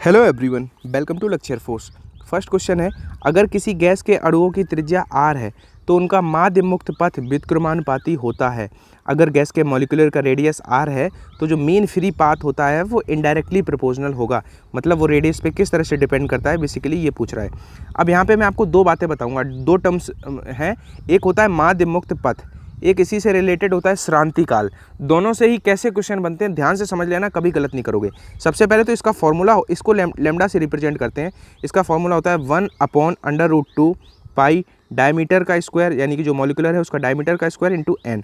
Hello everyone, welcome to lecture force. First question है, अगर किसी गैस के अणुओं की त्रिज्या r है तो उनका माध्य मुक्त पथ व्युत्क्रमानुपाती होता है। अगर गैस के मॉलिक्यूलर का रेडियस r है तो जो मीन फ्री पाथ होता है वो इनडायरेक्टली प्रोपोर्शनल होगा, मतलब वो रेडियस पे किस तरह से डिपेंड करता है, बेसिकली ये पूछ रहा है। अब यहाँ पे मैं आपको दो बातें बताऊँगा, दो टर्म्स हैं। एक होता है माध्य मुक्त पथ, एक इसी से रिलेटेड होता है श्रांति काल। दोनों से ही कैसे क्वेश्चन बनते हैं ध्यान से समझ लेना, कभी गलत नहीं करोगे। सबसे पहले तो इसका फॉर्मूला, इसको लैम्डा से रिप्रेजेंट करते हैं। इसका फॉर्मूला होता है 1/√2 पाई डायमीटर का स्क्वायर, यानी कि जो मॉलिक्यूलर है उसका डायमीटर का स्क्वायर इंटू n।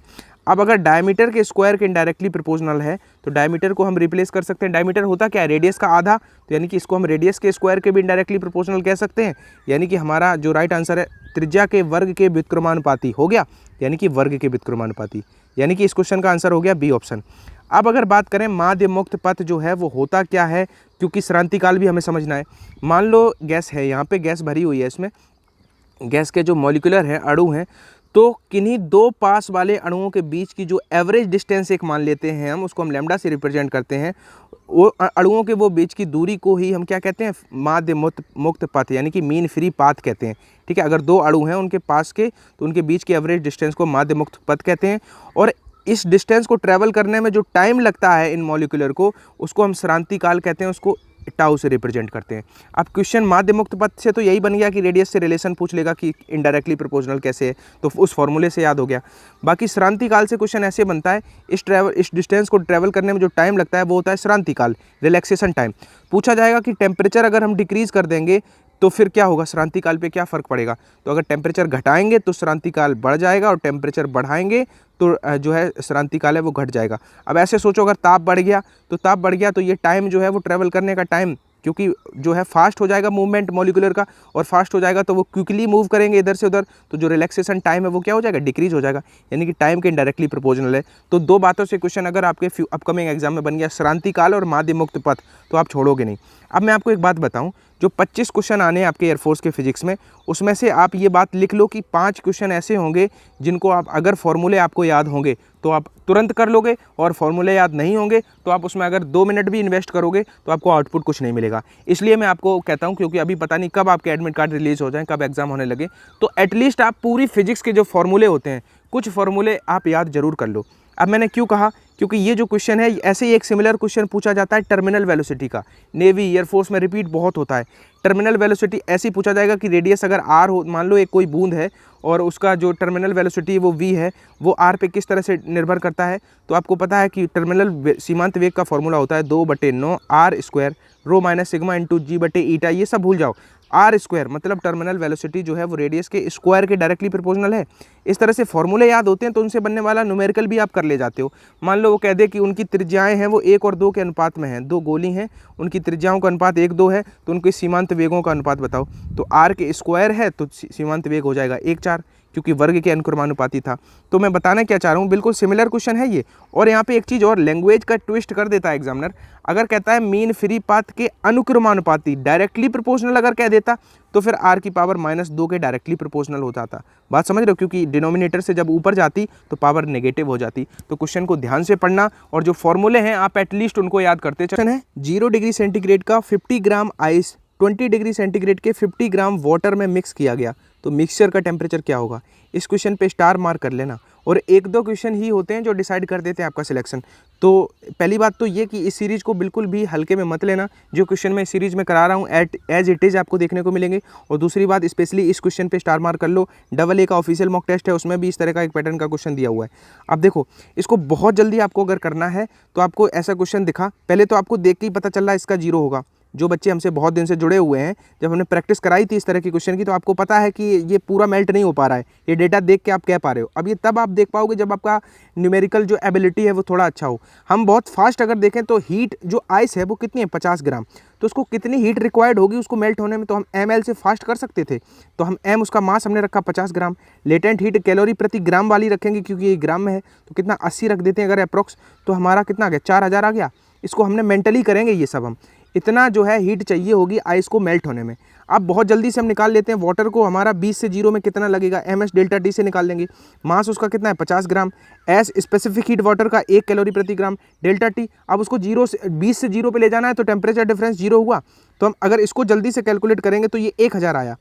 अब अगर डायमीटर के स्क्वायर के इनडायरेक्टली प्रोपोर्शनल है तो डायमीटर को हम रिप्लेस कर सकते हैं। डायमीटर होता क्या है? रेडियस का आधा, तो यानी कि इसको हम रेडियस के स्क्वायर के भी इनडायरेक्टली प्रोपोर्शनल कह सकते हैं। यानी कि हमारा जो राइट आंसर है त्रिज्या के वर्ग के व्युत्क्रमानुपाती हो गया, यानी कि वर्ग के व्युत्क्रमानुपाती, यानी कि इस क्वेश्चन का आंसर हो गया बी ऑप्शन। अब अगर बात करें माध्य मुक्त पथ जो है वो होता क्या है, क्योंकि श्रांति काल भी हमें समझना है। मान लो गैस है, यहाँ पे गैस भरी हुई है, इसमें गैस के जो मॉलिक्यूलर हैं, अणु हैं, तो किन्हीं दो पास वाले अणुओं के बीच की जो एवरेज डिस्टेंस एक मान लेते हैं हम, उसको हम लैम्डा से रिप्रेजेंट करते हैं। वो अणुओं के वो बीच की दूरी को ही हम क्या कहते हैं? माध्य मुक्त पथ, यानी कि मीन फ्री पाथ कहते हैं। ठीक है, अगर दो अणु हैं उनके पास के, तो उनके बीच के एवरेज डिस्टेंस को माध्य मुक्त पथ कहते हैं। और इस डिस्टेंस को ट्रैवल करने में जो टाइम लगता है इन मॉलिक्यूलर को, उसको हम श्रांति काल कहते हैं, उसको टाउ से रिप्रेजेंट करते हैं। अब क्वेश्चन माध्य मुक्त पथ से तो यही बन गया कि रेडियस से रिलेशन पूछ लेगा कि इनडायरेक्टली प्रोपोर्शनल कैसे है, तो उस फॉर्मूले से याद हो गया। बाकी श्रांति काल से क्वेश्चन ऐसे बनता है, इस डिस्टेंस को ट्रैवल करने में जो टाइम लगता है वो होता है श्रांति काल, रिलैक्सेशन टाइम। पूछा जाएगा कि टेम्परेचर अगर हम डिक्रीज कर देंगे तो फिर क्या होगा, श्रांति काल पे क्या फ़र्क पड़ेगा। तो अगर टेम्परेचर घटाएंगे तो श्रांति काल बढ़ जाएगा, और टेम्परेचर बढ़ाएंगे तो जो है श्रांति काल है वो घट जाएगा। अब ऐसे सोचो, अगर ताप बढ़ गया तो ये टाइम जो है वो ट्रैवल करने का टाइम, क्योंकि जो है फास्ट हो जाएगा मूवमेंट मॉलिक्यूलर का, और फास्ट हो जाएगा तो वो क्विकली मूव करेंगे इधर से उधर, तो जो रिलैक्सेशन टाइम है वो क्या हो जाएगा? डिक्रीज हो जाएगा, यानी कि टाइम के इनडायरेक्टली प्रोपोर्शनल है। तो दो बातों से क्वेश्चन अगर आपके अपकमिंग एग्जाम में बन गया श्रांति काल और माध्य मुक्त पथ, तो आप छोड़ोगे नहीं। अब मैं आपको एक बात बताऊं, जो 25 क्वेश्चन आने हैं आपके एयरफोर्स के फिजिक्स में, उसमें से आप ये बात लिख लो कि 5 क्वेश्चन ऐसे होंगे जिनको आप, अगर फॉर्मूले आपको याद होंगे तो आप तुरंत कर लोगे, और फॉर्मूले याद नहीं होंगे तो आप उसमें अगर 2 मिनट भी इन्वेस्ट करोगे तो आपको आउटपुट कुछ नहीं मिलेगा। इसलिए मैं आपको कहता हूं, क्योंकि अभी पता नहीं कब आपके एडमिट कार्ड रिलीज हो जाएं, कब एग्जाम होने लगे, तो एटलीस्ट आप पूरी फिजिक्स के जो फॉर्मूले होते हैं, कुछ फॉर्मूले आप याद जरूर कर लो। अब मैंने क्यों कहा, क्योंकि ये जो क्वेश्चन है, ऐसे ही एक सिमिलर क्वेश्चन पूछा जाता है टर्मिनल वेलोसिटी का, नेवी एयरफोर्स में रिपीट बहुत होता है। टर्मिनल वेलोसिटी ऐसे ही पूछा जाएगा कि रेडियस अगर आर हो, मान लो एक कोई बूंद है और उसका जो टर्मिनल वेलोसिटी वो वी है, वो आर पे किस तरह से निर्भर करता है। तो आपको पता है कि टर्मिनल सीमांत वेग का फॉर्मूला होता है 2/9 R square rho minus sigma into g बटे ईटा। ये सब भूल जाओ, आर स्क्वायर मतलब टर्मिनल वेलोसिटी जो है वो रेडियस के स्क्वायर के डायरेक्टली प्रोपोर्शनल है। इस तरह से फॉर्मूले याद होते हैं तो उनसे बनने वाला न्यूमेरिकल भी आप कर ले जाते हो। मान लो वो कह दे कि उनकी त्रिज्याएं हैं वो 1 और 2 के अनुपात में हैं, 2 गोली हैं, उनकी त्रिज्याओं का अनुपात 1-2 है, तो उनके सीमांत वेगों का अनुपात बताओ। तो आर के स्क्वायर है तो सीमांत वेग हो जाएगा 1/4, क्योंकि वर्ग के अनुक्रमानुपाती था। तो मैं बताना क्या चाह रहा हूँ, बिल्कुल सिमिलर क्वेश्चन है ये। और यहाँ पे एक चीज़ और, लैंग्वेज का ट्विस्ट कर देता है एग्जामिनर। अगर कहता है मीन फ्री पाथ के अनुक्रमानुपाती, डायरेक्टली प्रोपोर्शनल अगर कह देता तो फिर r की पावर -2 के डायरेक्टली प्रोपोर्शनल हो जाता। बात समझ रहे हो, क्योंकि डिनोमिनेटर से जब ऊपर जाती तो पावर नेगेटिव हो जाती। तो क्वेश्चन को ध्यान से पढ़ना, और जो फॉर्मूले हैं आप एटलीस्ट उनको याद करते चलें। 0 डिग्री सेंटीग्रेड का 50 ग्राम आइस 20 डिग्री सेंटीग्रेड के 50 ग्राम वाटर में मिक्स किया गया, तो मिक्सचर का टेम्परेचर क्या होगा? इस क्वेश्चन पे स्टार मार्क कर लेना। और 1-2 क्वेश्चन ही होते हैं जो डिसाइड कर देते हैं आपका सिलेक्शन। तो पहली बात तो ये कि इस सीरीज़ को बिल्कुल भी हल्के में मत लेना, जो क्वेश्चन मैं इस सीरीज़ में करा रहा हूँ एज इट इज़ आपको देखने को मिलेंगे। और दूसरी बात, स्पेशली इस क्वेश्चन पे स्टार मार्क कर लो। AA का ऑफिशियल मॉक टेस्ट है, उसमें भी इस तरह का एक पैटर्न का क्वेश्चन दिया हुआ है। अब देखो, इसको बहुत जल्दी आपको अगर करना है तो आपको ऐसा क्वेश्चन दिखा, पहले तो आपको देख के ही पता चल रहा है इसका 0 होगा। जो बच्चे हमसे बहुत दिन से जुड़े हुए हैं, जब हमने प्रैक्टिस कराई थी इस तरह की क्वेश्चन की, तो आपको पता है कि ये पूरा मेल्ट नहीं हो पा रहा है, ये डेटा देख के आप कह पा रहे हो। अब ये तब आप देख पाओगे जब आपका न्यूमेरिकल जो एबिलिटी है वो थोड़ा अच्छा हो। हम बहुत फास्ट अगर देखें तो हीट जो आइस है वो कितनी है? 50 ग्राम। तो उसको कितनी हीट रिक्वायर्ड होगी उसको मेल्ट होने में, तो हम ml से फास्ट कर सकते थे। तो हम m उसका मास हमने रखा 50 ग्राम। लेटेंट हीट कैलोरी प्रति ग्राम वाली रखेंगे, क्योंकि ये ग्राम में है, तो कितना 80 रख देते हैं अगर अप्रोक्स, तो हमारा कितना आ गया? 4000 आ गया। इसको हमने मेंटली करेंगे ये सब हम। इतना जो है हीट चाहिए होगी आइस को मेल्ट होने में। अब बहुत जल्दी से हम निकाल लेते हैं वाटर को, हमारा 20 से 0 में कितना लगेगा, एम एस डेल्टा टी से निकाल लेंगे। मास उसका कितना है 50 ग्राम, एस स्पेसिफिक हीट वाटर का 1 कैलोरी प्रति ग्राम, डेल्टा टी अब उसको 20 से 0 पे ले जाना है तो टेम्परेचर डिफरेंस 0 हुआ। तो हम अगर इसको जल्दी से कैलकुलेट करेंगे तो ये 1000 आया,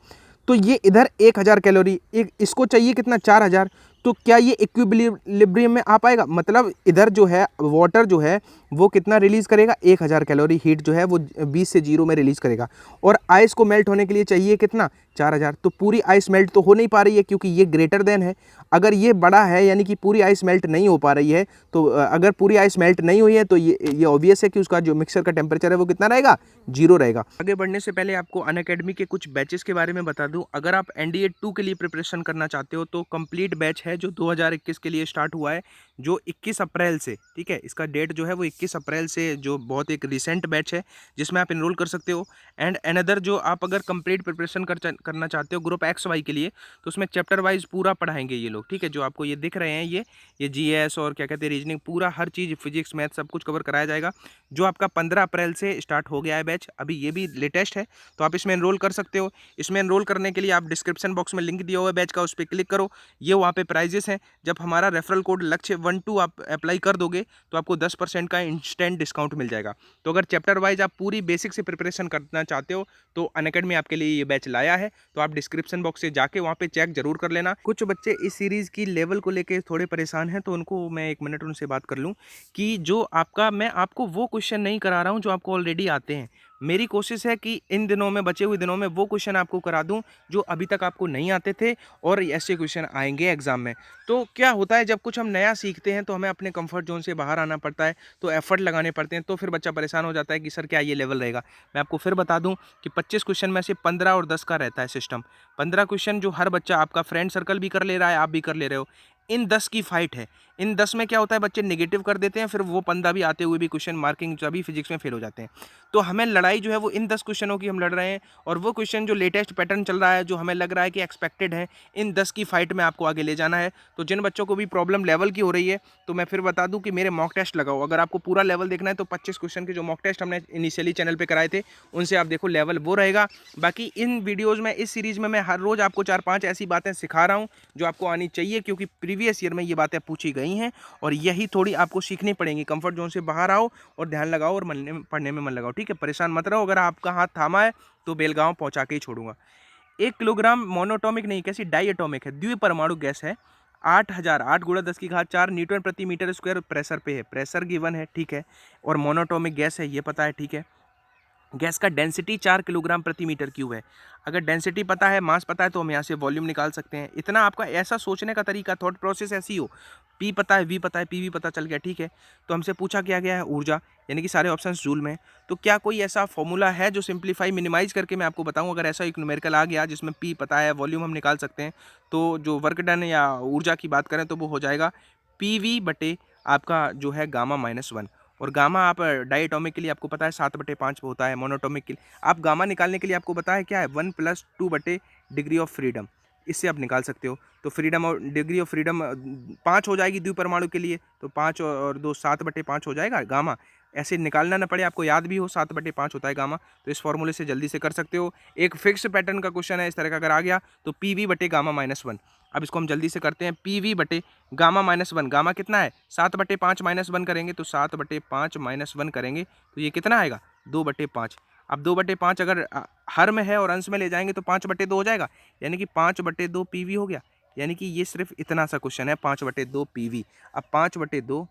तो ये इधर 1000 कैलोरी, एक इसको चाहिए कितना 4000, तो क्या ये इक्विलिब्रियम में आ पाएगा, मतलब इधर जो है वाटर जो है वो कितना रिलीज़ करेगा 1000 कैलोरी हीट जो है वो 20 से 0 में रिलीज़ करेगा, और आइस को मेल्ट होने के लिए चाहिए कितना 4000। तो पूरी आइस मेल्ट तो हो नहीं पा रही है क्योंकि ये ग्रेटर देन है, अगर ये बड़ा है यानी कि पूरी आइस मेल्ट नहीं हो पा रही है। तो अगर पूरी आइस मेल्ट नहीं हुई है तो ये ऑब्वियस है कि उसका जो मिक्सर का टेम्परेचर है वो कितना रहेगा 0 रहेगा। आगे बढ़ने से पहले आपको अनअकैडमी के कुछ बैचेस के बारे में बता दूं। अगर आप एनडीए 2 के लिए प्रिपरेशन करना चाहते हो तो कंप्लीट बैच है जो 2021 के लिए स्टार्ट हुआ है, जो 21 अप्रैल से, ठीक है, इसका डेट जो है वो 21 अप्रैल से, जो बहुत एक रिसेंट बैच है जिसमें आप इनरोल कर सकते हो। एंड अनदर जो आप अगर कंप्लीट प्रिपरेशन करना चाहते हो ग्रुप एक्स वाई के लिए, तो उसमें चैप्टर वाइज पूरा पढ़ाएंगे ये लोग, ठीक है। जो आपको ये दिख रहे हैं ये जीएस और क्या कहते हैं रीजनिंग, पूरा हर चीज़, फिजिक्स मैथ सब कुछ कवर कराया जाएगा, जो आपका 15 अप्रैल से स्टार्ट हो गया है बैच। अभी ये भी लेटेस्ट है तो आप इसमें एनरोल कर सकते हो। इसमें एनरोल करने के लिए आप डिस्क्रिप्शन बॉक्स में लिंक दिया हुआ है बैच का, उस पर क्लिक करो। ये वहाँ पे प्राइजेस हैं, जब हमारा रेफरल कोड लक्ष्य 12 आप अप्लाई कर दोगे तो आपको 10% का इंस्टेंट डिस्काउंट मिल जाएगा। तो अगर चैप्टर वाइज आप पूरी बेसिक से प्रिपरेशन करना चाहते हो तो अनअकैडमी आपके लिए ये बैच लाया है, तो आप डिस्क्रिप्शन बॉक्स से जाके वहाँ पे चेक जरूर कर लेना। कुछ बच्चे इस सीरीज़ की लेवल को लेके थोड़े परेशान हैं, तो उनको मैं 1 मिनट उनसे बात कर लूँ कि जो आपका, मैं आपको वो क्वेश्चन नहीं करा रहा हूँ जो आपको ऑलरेडी आते हैं। मेरी कोशिश है कि इन दिनों में, बचे हुए दिनों में, वो क्वेश्चन आपको करा दूं जो अभी तक आपको नहीं आते थे, और ऐसे क्वेश्चन आएंगे एग्जाम में। तो क्या होता है, जब कुछ हम नया सीखते हैं तो हमें अपने कंफर्ट जोन से बाहर आना पड़ता है, तो एफर्ट लगाने पड़ते हैं, तो फिर बच्चा परेशान हो जाता है कि सर क्या ये लेवल रहेगा। मैं आपको फिर बता दूं कि 25 क्वेश्चन में से 15 और 10 का रहता है सिस्टम। 15 क्वेश्चन जो हर बच्चा, आपका फ्रेंड सर्कल भी कर ले रहा है, आप भी कर ले रहे हो। इन 10 की फाइट है। इन 10 में क्या होता है, बच्चे नेगेटिव कर देते हैं, फिर वो 15 भी आते हुए भी क्वेश्चन मार्किंग सभी फिजिक्स में फेल हो जाते हैं। तो हमें लड़ाई जो है वो इन 10 क्वेश्चनों की हम लड़ रहे हैं, और वो क्वेश्चन जो लेटेस्ट पैटर्न चल रहा है, जो हमें लग रहा है कि एक्सपेक्टेड है, इन 10 की फाइट में आपको आगे ले जाना है। तो जिन बच्चों को भी प्रॉब्लम लेवल की हो रही है, तो मैं फिर बता दूं कि मेरे मॉक टेस्ट लगाओ। अगर आपको पूरा लेवल देखना है तो 25 क्वेश्चन के जो मॉक टेस्ट हमने इनिशियली चैनल पर कराए थे, उनसे आप देखो, लेवल वो रहेगा। बाकी इन वीडियोज़ में, इस सीरीज़ में मैं हर रोज़ आपको 4-5 ऐसी बातें सिखा रहा हूँ जो आपको आनी चाहिए, क्योंकि प्रीवियस ईयर में ये बातें पूछी गई हैं, और यही थोड़ी आपको सीखनी पड़ेंगी। कंफर्ट जोन से बाहर आओ और ध्यान लगाओ और पढ़ने में मन लगाओ, ठीक है। परेशान मत रहो, अगर आपका हाथ थामा है तो बेलगांव पहुंचा के ही छोड़ूंगा। 1 किलोग्राम मोनोटॉमिक नहीं, कैसी डाई एटॉमिक है, द्विपरमाणु गैस है, 8000 8 × 10⁴ न्यूटन प्रति मीटर स्क्वायर प्रेशर पे है, प्रेशर गिवन है, ठीक है, और मोनोटॉमिक गैस है, ये पता है, ठीक है। गैस का डेंसिटी 4 किलोग्राम प्रति मीटर क्यूब है। अगर डेंसिटी पता है, मास पता है, तो हम यहाँ से वॉल्यूम निकाल सकते हैं। इतना आपका ऐसा सोचने का तरीका, थॉट प्रोसेस ऐसी हो, पी पता है, वी पता है, पी वी पता चल गया, ठीक है। तो हमसे पूछा क्या गया है ऊर्जा, यानी कि सारे ऑप्शंस जूल में। तो क्या कोई ऐसा फॉर्मूला है जो सिंप्लीफाई मिनिमाइज करके मैं आपको बताऊं, अगर ऐसा एक न्यूमेरिकल आ गया जिसमें पी पता है, वॉल्यूम हम निकाल सकते हैं, तो जो वर्क डन या ऊर्जा की बात करें तो वो हो जाएगा पी वी बटे आपका जो है गामा-1, और गामा आप डायटोमिक के लिए आपको पता है 7/5 होता है, मोनोटोमिक के लिए आप गामा निकालने के लिए आपको पता है क्या है 1 + 2 डिग्री ऑफ फ्रीडम, इससे आप निकाल सकते हो। तो फ्रीडम और डिग्री ऑफ फ्रीडम 5 हो जाएगी द्विपरमाणु के लिए, तो 5 और 2 7/5 हो जाएगा गामा। ऐसे निकालना ना पड़े, आपको याद भी हो 7/5 होता है गामा, तो इस फॉर्मूले से जल्दी से कर सकते हो। एक फिक्स पैटर्न का क्वेश्चन है इस तरह का अगर आ गया तो पी वी बटे गामा-1। अब इसको हम जल्दी से करते हैं, पी वी बटे गामा-1, गामा कितना है 7/5 -1 करेंगे तो 7/5 -1 करेंगे तो ये कितना आएगा 2/5। अब 2/5 अगर हर में है और अंश में ले जाएंगे तो 5/2 हो जाएगा, यानी कि 5/2 पीवी हो गया। यानी कि ये सिर्फ इतना सा क्वेश्चन है, 5/2 पीवी। अब 5/2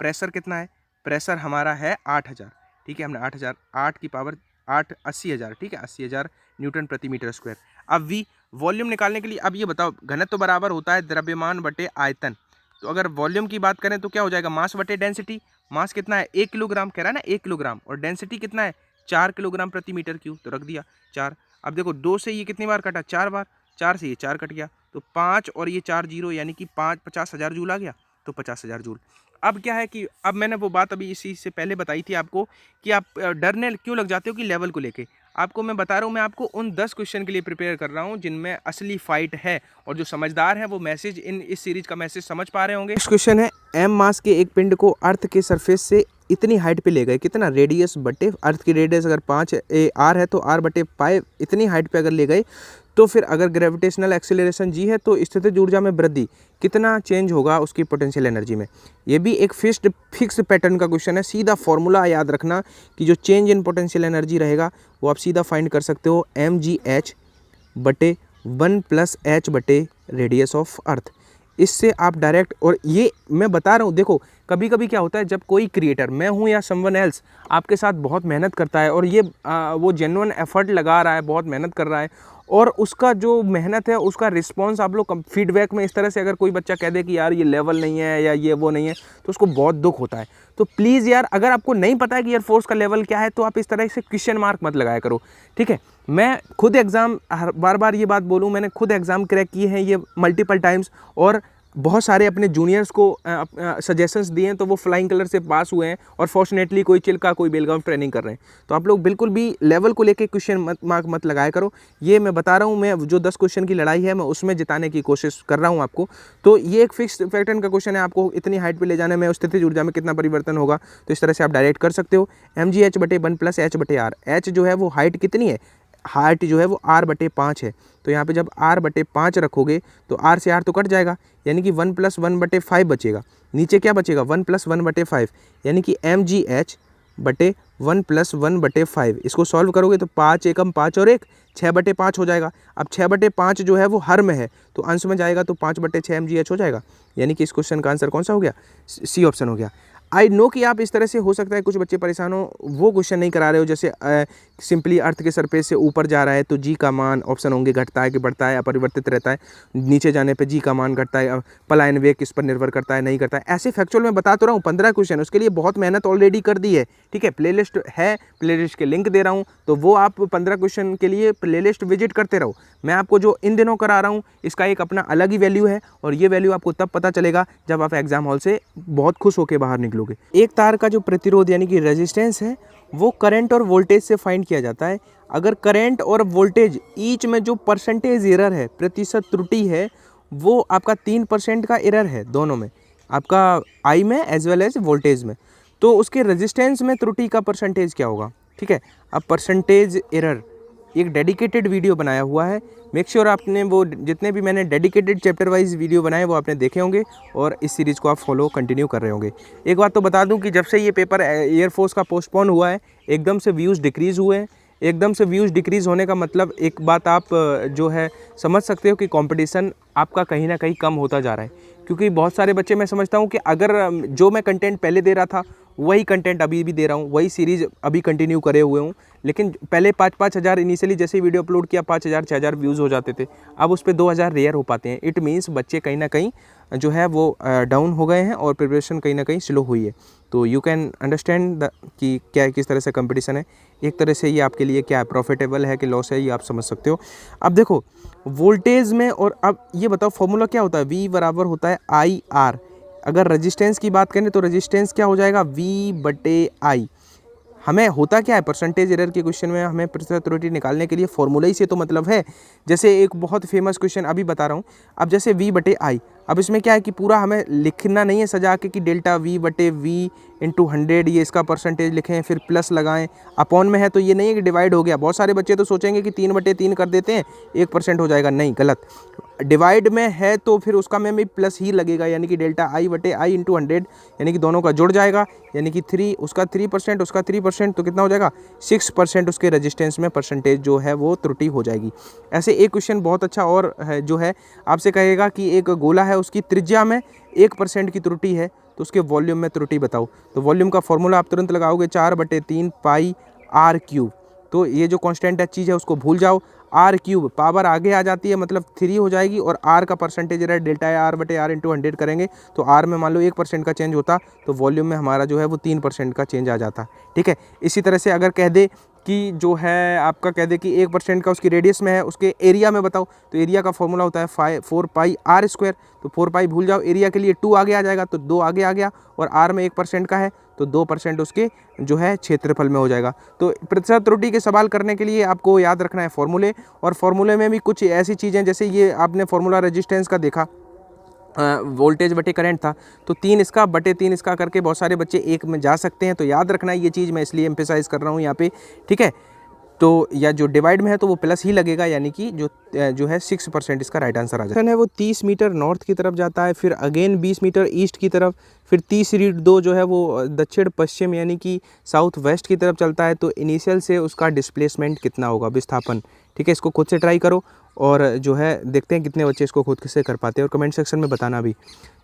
प्रेशर कितना है, प्रेशर हमारा है 8000, ठीक है, हमने 8000 8 की पावर 8 80,000, ठीक है, 80,000 न्यूटन प्रति मीटर स्क्वायर। अब वी वॉल्यूम निकालने के लिए, अब ये बताओ घनत्व बराबर होता है द्रव्यमान बटे आयतन, तो अगर वॉल्यूम की बात करें तो क्या हो जाएगा मास बटे डेंसिटी। मास कितना है 1 किलोग्राम, कह रहा है ना 1 किलोग्राम, और डेंसिटी कितना है 4 किलोग्राम प्रति मीटर क्यूब, तो रख दिया 4। अब देखो 2 से ये कितनी बार कटा 4 बार, 4 से ये 4 कट गया, तो 5 और ये 4 जीरो, यानी कि 50,000 जूल आ गया, तो 50,000 जूल। अब क्या है कि अब मैंने वो बात अभी इसी से पहले बताई थी आपको कि आप डरने क्यों लग जाते हो कि लेवल को लेके। आपको मैं बता रहा हूँ, मैं आपको उन 10 क्वेश्चन के लिए प्रिपेयर कर रहा हूँ जिनमें असली फाइट है, और जो समझदार है वो मैसेज इस सीरीज का मैसेज समझ पा रहे होंगे। नेक्स्ट क्वेश्चन है, एम मास के एक पिंड को अर्थ के सरफेस से इतनी हाइट पे ले गए, कितना रेडियस बटे अर्थ की रेडियस अगर 5 आर है तो आर बटे पाई इतनी हाइट पे अगर ले गए, तो फिर अगर ग्रेविटेशनल एक्सेलरेशन जी है तो स्थितिज ऊर्जा में वृद्धि कितना चेंज होगा उसकी पोटेंशियल एनर्जी में। ये भी एक फिक्स्ड पैटर्न का क्वेश्चन है, सीधा फॉर्मूला याद रखना कि जो चेंज इन पोटेंशियल एनर्जी रहेगा वो आप सीधा फाइंड कर सकते हो, mgh बटे 1+h बटे रेडियस ऑफ अर्थ। इससे आप डायरेक्ट, और ये मैं बता रहा हूँ, देखो कभी कभी क्या होता है जब कोई क्रिएटर, मैं हूँ या समवन एल्स, आपके साथ बहुत मेहनत करता है और ये वो जेन्युइन एफर्ट लगा रहा है, बहुत मेहनत कर रहा है, और उसका जो मेहनत है उसका रिस्पांस आप लोग फीडबैक में इस तरह से अगर कोई बच्चा कह दे कि यार ये लेवल नहीं है या ये वो नहीं है, तो उसको बहुत दुख होता है। तो प्लीज़ यार, अगर आपको नहीं पता है कि एयरफोर्स का लेवल क्या है तो आप इस तरह से क्वेश्चन मार्क मत लगाया करो, ठीक है। मैं खुद एग्ज़ाम, बार बार ये बात बोलूँ, मैंने खुद एग्ज़ाम क्रैक किए हैं ये मल्टीपल टाइम्स, और बहुत सारे अपने जूनियर्स को सजेशंस दिए हैं तो वो फ्लाइंग कलर से पास हुए हैं, और फॉर्चुनेटली कोई चिल्का कोई बेलगाम ट्रेनिंग कर रहे हैं। तो आप लोग बिल्कुल भी लेवल को लेके क्वेश्चन मार्क मत लगाया करो। ये मैं बता रहा हूँ, मैं जो 10 क्वेश्चन की लड़ाई है मैं उसमें जिताने की कोशिश कर रहा हूँ आपको। तो ये एक फिक्स पैटर्न का क्वेश्चन है, आपको इतनी हाइट पर ले जाने में स्थितिज ऊर्जा में कितना परिवर्तन होगा, तो इस तरह से आप डायरेक्ट कर सकते हो। mgh बटे 1+h बटे आर, h जो है वो हाइट कितनी है, हाइट जो है वो r बटे 5 है, तो यहाँ पे जब r बटे 5 रखोगे तो r से r तो कट जाएगा, यानी कि 1+1 बटे 5 बचेगा। नीचे क्या बचेगा, 1+1 बटे 5, यानी कि mgh बटे 1+1 बटे 5। इसको सॉल्व करोगे तो 5 एकम 5 और 1 6 बटे 5 हो जाएगा। अब 6 बटे 5 जो है वो हर में है तो अंश में जाएगा, तो 5 बटे 6 mgh हो जाएगा, यानी कि इस क्वेश्चन का आंसर कौन सा हो गया, सी ऑप्शन हो गया। आई नो कि आप इस तरह से, हो सकता है कुछ बच्चे परेशान हो, वो क्वेश्चन नहीं करा रहे हो, जैसे सिंपली अर्थ के सरफेस से ऊपर जा रहा है तो जी का मान ऑप्शन होंगे घटता है कि बढ़ता है, अपरिवर्तित रहता है, नीचे जाने पे जी का मान घटता है, पलायन वेग किस पर निर्भर करता है, नहीं करता है। ऐसे फैक्चुअल में बता तो रहा हूँ 15 क्वेश्चन, उसके लिए बहुत मेहनत ऑलरेडी कर दी है, ठीक है। प्लेलिस्ट है, प्लेलिस्ट के लिंक दे रहा हूँ, तो वो आप 15 क्वेश्चन के लिए प्लेलिस्ट विजिट करते रहो। मैं आपको जो इन दिनों करा रहा हूँ इसका एक अपना अलग ही वैल्यू है, और ये वैल्यू आपको तब पता चलेगा जब आप एग्जाम हॉल से बहुत खुश होकर बाहर निकलोगे। एक तार का जो प्रतिरोध यानी कि रेजिस्टेंस है वो करंट और वोल्टेज से फाइंड किया जाता है। अगर करंट और वोल्टेज ईच में जो परसेंटेज एरर है, प्रतिशत त्रुटि है, वो आपका 3% का एरर है दोनों में, आपका आई में एज वेल एज वोल्टेज में, तो उसके रेजिस्टेंस में त्रुटि का परसेंटेज क्या होगा, ठीक है। अब परसेंटेज एरर एक डेडिकेटेड वीडियो बनाया हुआ है, मेक श्योर आपने वो जितने भी मैंने डेडिकेटेड चैप्टर वाइज वीडियो बनाए वो आपने देखे होंगे, और इस सीरीज़ को आप फॉलो कंटिन्यू कर रहे होंगे। एक बात तो बता दूं कि जब से ये पेपर एयरफोर्स का पोस्टपोन हुआ है, एकदम से व्यूज़ डिक्रीज़ हुए हैं। एकदम से व्यूज़ डिक्रीज़ होने का मतलब एक बात आप जो है समझ सकते हो कि कंपटीशन आपका कहीं ना कहीं कम होता जा रहा है, क्योंकि बहुत सारे बच्चे, मैं समझता हूँ कि अगर जो मैं कंटेंट पहले दे रहा था वही कंटेंट अभी भी दे रहा हूँ, वही सीरीज़ अभी कंटिन्यू करे हुए हूँ, लेकिन पहले 5-5 हज़ार इनिशियली जैसे वीडियो अपलोड किया 5,000-6,000 व्यूज़ हो जाते थे, अब उस पर 2,000 रेयर हो पाते हैं। इट मीन्स बच्चे कहीं ना कहीं जो है वो डाउन हो गए हैं और प्रिपरेशन कहीं ना कहीं स्लो हुई है। तो यू कैन अंडरस्टैंड कि क्या किस तरह से कंपटीशन है। एक तरह से ये आपके लिए क्या है, प्रॉफिटेबल है कि लॉस है, ये आप समझ सकते हो। अब देखो वोल्टेज में, और अब ये बताओ फॉर्मूला क्या होता है, V बराबर होता है IR। अगर रेजिस्टेंस की बात करें तो रेजिस्टेंस क्या हो जाएगा, V बटे I। हमें होता क्या है, परसेंटेज एरर के क्वेश्चन में हमें प्रतिशत त्रुटि निकालने के लिए फॉर्मूला ही से तो मतलब है। जैसे एक बहुत फेमस क्वेश्चन अभी बता रहा हूँ, अब जैसे V बटे I, अब इसमें क्या है कि पूरा हमें लिखना नहीं है सजा के कि डेल्टा V बटे V इंटू 100 ये इसका परसेंटेज लिखें, फिर प्लस लगाएं, अपॉन में है तो ये नहीं है कि डिवाइड हो गया। बहुत सारे बच्चे तो सोचेंगे कि 3/3 कर देते हैं 1% हो जाएगा, नहीं, गलत। डिवाइड में है तो फिर उसका में भी प्लस ही लगेगा, यानी कि डेल्टा I बटे I इंटू 100, यानी कि दोनों का जुड़ जाएगा, यानी कि 3 उसका 3% उसका 3%, तो कितना हो जाएगा 6% उसके रेजिस्टेंस में परसेंटेज जो है वो त्रुटि हो जाएगी। ऐसे एक क्वेश्चन बहुत अच्छा और है जो है आपसे कहेगा कि एक गोला है उसकी त्रिज्या में 1% की त्रुटि है तो उसके वॉल्यूम में त्रुटि बताओ। तो वॉल्यूम का फॉर्मूला आप तुरंत लगाओगे 4/3 पाई r³। तो ये जो कांस्टेंट चीज़ है उसको भूल जाओ, r³ पावर आगे आ जाती है मतलब 3 हो जाएगी, और r का परसेंटेज है डेल्टा R बटे R इंटू 100 करेंगे तो r में मान लो 1% का चेंज होता तो वॉल्यूम में हमारा जो है वो 3% का चेंज आ जाता, ठीक है। इसी तरह से अगर कह दे कि जो है आपका कह दे कि 1% का उसकी रेडियस में है, उसके एरिया में बताओ, तो एरिया का फॉर्मूला होता है 4 पाई r²। तो 4 पाई भूल जाओ, एरिया के लिए 2 आगे आ जाएगा तो 2 आगे आ गया, और r में 1% का है तो 2% उसके जो है क्षेत्रफल में हो जाएगा। तो प्रतिशत त्रुटि के सवाल करने के लिए आपको याद रखना है फॉर्मूले, और फॉर्मूले में भी कुछ ऐसी चीज़ें, जैसे ये आपने फॉर्मूला रेजिस्टेंस का देखा, वोल्टेज बटे करंट था, तो 3 इसका बटे 3 इसका करके बहुत सारे बच्चे एक में जा सकते हैं। तो याद रखना है ये चीज़, मैं इसलिए एम्फेसाइज कर रहा हूँ यहाँ पे, ठीक है। तो या जो डिवाइड में है तो वो प्लस ही लगेगा, यानी कि जो है 6% इसका राइट आंसर आ जाता है। वो 30 मीटर नॉर्थ की तरफ जाता है, फिर अगेन 20 मीटर ईस्ट की तरफ, फिर 30 जो है वो दक्षिण पश्चिम यानी कि साउथ वेस्ट की तरफ चलता है। तो इनिशियल से उसका डिस्प्लेसमेंट कितना होगा, विस्थापन, ठीक है। इसको खुद से ट्राई करो और जो है देखते हैं कितने बच्चे इसको खुद से कर पाते हैं, और कमेंट सेक्शन में बताना भी।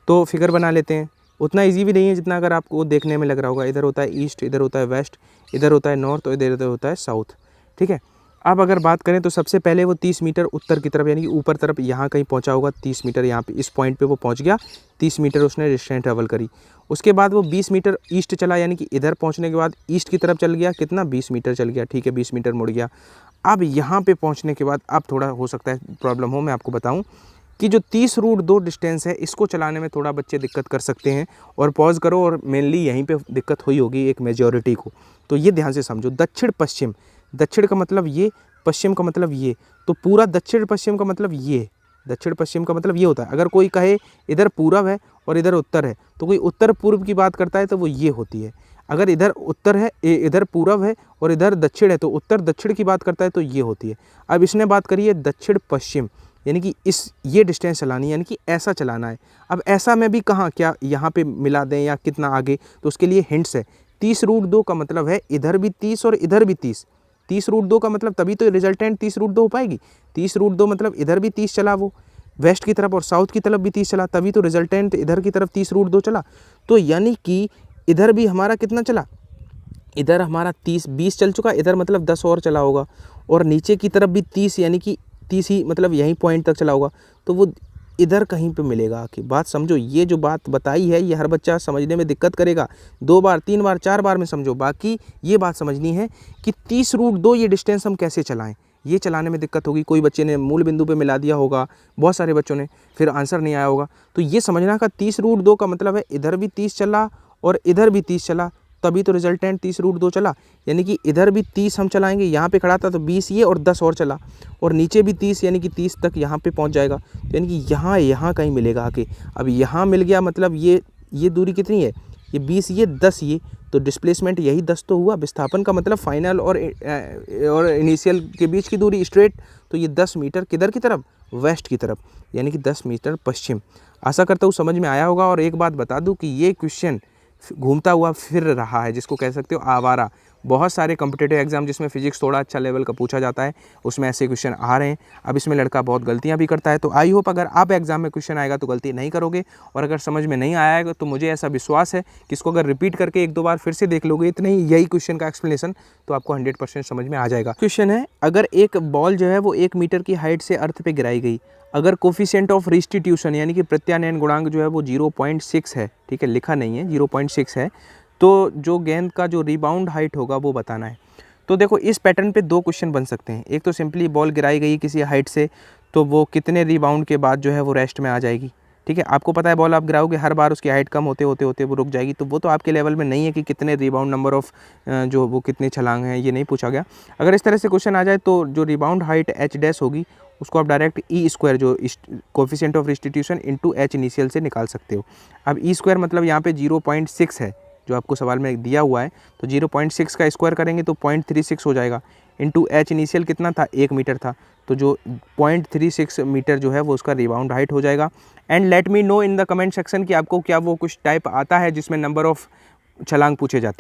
तो फिगर बना लेते हैं। उतना इजी भी नहीं है जितना अगर आपको देखने में लग रहा होगा। इधर होता है ईस्ट, इधर होता है वेस्ट, इधर होता है नॉर्थ और इधर होता है साउथ, ठीक है। अब अगर बात करें तो सबसे पहले वो 30 मीटर उत्तर की तरफ यानी कि ऊपर तरफ यहाँ कहीं पहुँचा होगा। 30 मीटर यहाँ पे इस पॉइंट पे वो पहुँच गया, 30 मीटर उसने डिस्टेंस ट्रेवल करी। उसके बाद वो 20 मीटर ईस्ट चला, यानी कि इधर पहुँचने के बाद ईस्ट की तरफ चल गया, कितना 20 मीटर चल गया, ठीक है, 20 मीटर मुड़ गया। अब यहाँ पे पहुँचने के बाद अब थोड़ा हो सकता है प्रॉब्लम हो, मैं आपको बताऊँ कि जो 30√2 डिस्टेंस है इसको चलाने में थोड़ा बच्चे दिक्कत कर सकते हैं। और पॉज करो, और मेनली यहीं पे दिक्कत हुई होगी एक मेजॉरिटी को, तो ये ध्यान से समझो। दक्षिण पश्चिम, दक्षिण का मतलब ये, पश्चिम का मतलब ये, तो पूरा दक्षिण पश्चिम का मतलब ये, दक्षिण पश्चिम का मतलब ये होता है। अगर कोई कहे इधर पूरब है और इधर उत्तर है, तो कोई उत्तर पूर्व की बात करता है तो वो ये होती है। अगर इधर उत्तर है, इधर पूरब है और इधर दक्षिण है, तो उत्तर दक्षिण की बात करता है तो ये होती है। अब इसने बात करी है दक्षिण पश्चिम, यानी कि ये डिस्टेंस चलानी है, यानी कि ऐसा चलाना है। अब ऐसा में भी कहाँ, क्या यहाँ पे मिला दें या कितना आगे, तो उसके लिए हिंट्स है। 30√2 का मतलब है इधर भी 30 और इधर भी 30। 30√2 का मतलब तभी तो रिजल्टेंट 30√2 हो पाएगी। 30√2 मतलब इधर भी 30 चला वो वेस्ट की तरफ और साउथ की तरफ भी 30 चला, तभी तो रिजल्टेंट इधर की तरफ 30√2 चला। तो यानी कि इधर भी हमारा कितना चला, इधर हमारा 20 चल चुका, इधर मतलब 10 और चला होगा, और नीचे की तरफ भी 30, यानी कि 30 ही मतलब यहीं पॉइंट तक चला होगा। तो वो इधर कहीं पे मिलेगा आके। बात समझो, ये जो बात बताई है ये हर बच्चा समझने में दिक्कत करेगा। 2 बार 3 बार 4 बार में समझो, बाकी ये बात समझनी है कि 30√2 ये डिस्टेंस हम कैसे चलाएं, ये चलाने में दिक्कत होगी। कोई बच्चे ने मूल बिंदु पे मिला दिया होगा, बहुत सारे बच्चों ने, फिर आंसर नहीं आया होगा। तो ये समझना का 30√2 का मतलब है इधर भी 30 चला और इधर भी 30 चला, तभी तो रिजल्टेंट 30√2 चला। यानी कि इधर भी 30 हम चलाएंगे, यहाँ पे खड़ा था तो 20 ये और 10 और चला, और नीचे भी 30 यानी कि 30 तक यहाँ पे पहुँच जाएगा। तो यानी कि यहाँ कहीं मिलेगा आके। अब यहाँ मिल गया, मतलब ये दूरी कितनी है, ये 20 ये 10 ये, तो डिस्प्लेसमेंट यही 10 तो हुआ। विस्थापन का मतलब फाइनल और इनिशियल के बीच की दूरी स्ट्रेट, तो ये 10 मीटर किधर की तरफ, वेस्ट की तरफ, यानी कि 10 मीटर पश्चिम। आशा करता हूँ समझ में आया होगा। और एक बात बता दूँ कि ये क्वेश्चन घूमता हुआ फिर रहा है, जिसको कह सकते हो आवारा। बहुत सारे कॉम्पिटिटिव एग्जाम जिसमें फिजिक्स थोड़ा अच्छा लेवल का पूछा जाता है, उसमें ऐसे क्वेश्चन आ रहे हैं। अब इसमें लड़का बहुत गलतियां भी करता है, तो आई होप अगर आप एग्जाम में क्वेश्चन आएगा तो गलती नहीं करोगे। और अगर समझ में नहीं आएगा तो मुझे ऐसा विश्वास है कि इसको अगर रिपीट करके 1-2 बार फिर से देख लोगे, इतने ही यही क्वेश्चन का एक्सप्लेनेशन, तो आपको 100% समझ में आ जाएगा। क्वेश्चन है, अगर एक बॉल जो है वो 1 मीटर की हाइट से अर्थ पे गिराई गई, अगर कोफिशिएंट ऑफ रिस्टिट्यूशन यानी कि प्रत्यानयन गुणांक जो है वो 0.6 है, ठीक है, लिखा नहीं है, 0.6 है, तो जो गेंद का जो रिबाउंड हाइट होगा वो बताना है। तो देखो इस पैटर्न पे 2 क्वेश्चन बन सकते हैं। एक तो सिंपली बॉल गिराई गई किसी हाइट से, तो वो कितने रिबाउंड के बाद जो है वो रेस्ट में आ जाएगी, ठीक है। आपको पता है बॉल आप गिराओगे, हर बार उसकी हाइट कम होते होते वो रुक जाएगी। तो वो तो आपके लेवल में नहीं है कि कितने रिबाउंड नंबर ऑफ जो वो कितने छलांग हैं, ये नहीं पूछा गया। अगर इस तरह से क्वेश्चन आ जाए तो जो रिबाउंड हाइट h' होगी उसको आप डायरेक्ट E² जो coefficient of restitution into h initial से निकाल सकते हो। अब E² मतलब यहाँ पे 0.6 है जो आपको सवाल में दिया हुआ है, तो 0.6 का स्क्वायर करेंगे तो 0.36 हो जाएगा, इंटू h इनिशियल कितना था, 1 मीटर था, तो जो 0.36 मीटर जो है वो उसका रिबाउंड हाइट हो जाएगा। And let me know in the comment section कि आपको क्या वो कुछ टाइप आता है जिसमें नंबर ऑफ छलांग पूछे जाते हैं।